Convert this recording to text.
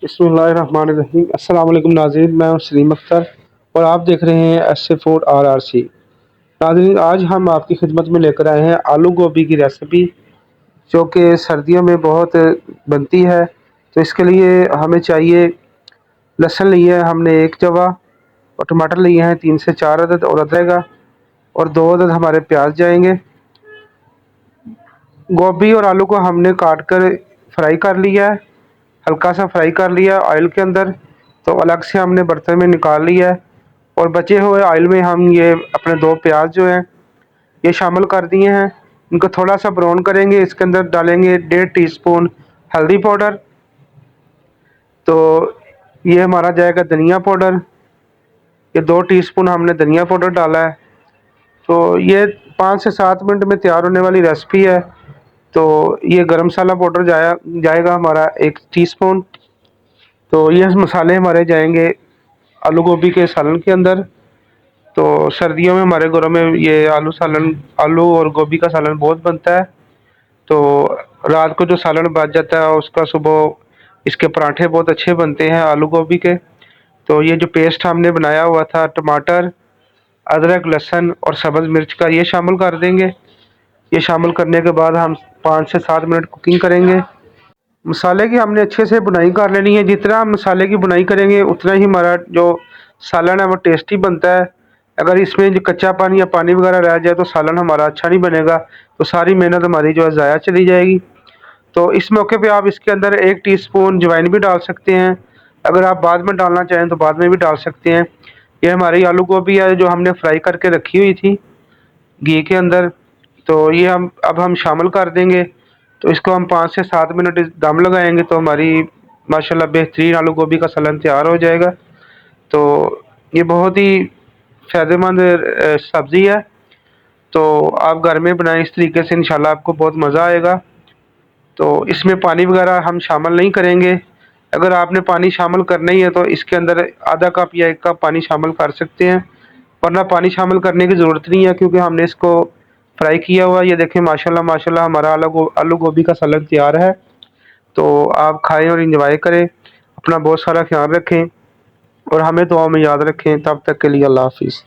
बिस्मिल्लाहिर्रहमानिर्रहीम। अस्सलाम वालेकुम नाज़रीन, मैं हूं सलीम अख्तर और आप देख रहे हैं एस फूड RRC। नाज़रीन, आज हम आपकी खिदमत में लेकर आए हैं आलू गोभी की रेसिपी, जो कि सर्दियों में बहुत बनती है। तो इसके लिए हमें चाहिए, लहसुन लिए है हमने 1 जवा और टमाटर लिए हैं 3 से 4 अदद और अदरक और 2 अदद हमारे प्याज जाएंगे। गोभी और आलू को हमने काट कर फ्राई कर लिया है, हल्का सा फ्राई कर लिया ऑयल के अंदर। तो अलग से हमने बर्तन में निकाल लिया है और बचे हुए ऑयल में हम ये अपने 2 प्याज जो हैं ये शामिल कर दिए हैं। इनको थोड़ा सा ब्राउन करेंगे। इसके अंदर डालेंगे 1.5 टीस्पून हल्दी पाउडर। तो ये हमारा जाएगा धनिया पाउडर, ये 2 टीस्पून हमने धनिया पाउडर डाला है। तो ये 5 से 7 मिनट में तैयार होने वाली रेसिपी है। तो ये गरम मसाला पाउडर जाएगा हमारा 1 टीस्पून। तो ये मसाले हमारे जाएंगे आलू गोभी के सालन के अंदर। तो सर्दियों में हमारे घरों में ये आलू और गोभी का सालन बहुत बनता है। तो रात को जो सालन बच जाता है उसका सुबह इसके पराठे बहुत अच्छे बनते हैं आलू गोभी के। तो ये जो पेस्ट हमने बनाया हुआ था टमाटर, अदरक, लहसुन और सब्ज़ मिर्च का, ये शामिल कर देंगे। ये शामिल करने के बाद हम 5 से 7 मिनट कुकिंग करेंगे। मसाले की हमने अच्छे से बुनाई कर लेनी है। जितना हम मसाले की बुनाई करेंगे उतना ही हमारा जो सालन है वो टेस्टी बनता है। अगर इसमें जो कच्चा पानी या पानी वगैरह रह जाए तो सालन हमारा अच्छा नहीं बनेगा, तो सारी मेहनत हमारी जो है ज़ाया चली जाएगी। तो इस मौके पे आप इसके अंदर 1 टीस्पून अजवाइन भी डाल सकते हैं। अगर आप बाद में डालना चाहें तो बाद में भी डाल सकते हैं। ये हमारी आलू गोभी है जो हमने फ्राई करके रखी हुई थी घी के अंदर। तो ये हम शामिल कर देंगे। तो इसको हम 5 से 7 मिनट दम लगाएंगे तो हमारी माशाल्लाह बेहतरीन आलू गोभी का सालन तैयार हो जाएगा। तो ये बहुत ही फ़ायदेमंद सब्ज़ी है। तो आप घर में बनाएं इस तरीके से, इंशाल्लाह आपको बहुत मज़ा आएगा। तो इसमें पानी वगैरह हम शामिल नहीं करेंगे। अगर आपने पानी शामिल करना ही है तो इसके अंदर आधा कप या 1 कप पानी शामिल कर सकते हैं, वरना पानी शामिल करने की ज़रूरत नहीं है क्योंकि हमने इसको फ्राई किया हुआ है। ये देखें माशाल्लाह माशाल्लाह हमारा आलू गोभी का सालन तैयार है। तो आप खाएं और इंजॉय करें। अपना बहुत सारा ख्याल रखें और हमें दुआ में याद रखें। तब तक के लिए अल्लाह हाफिज़।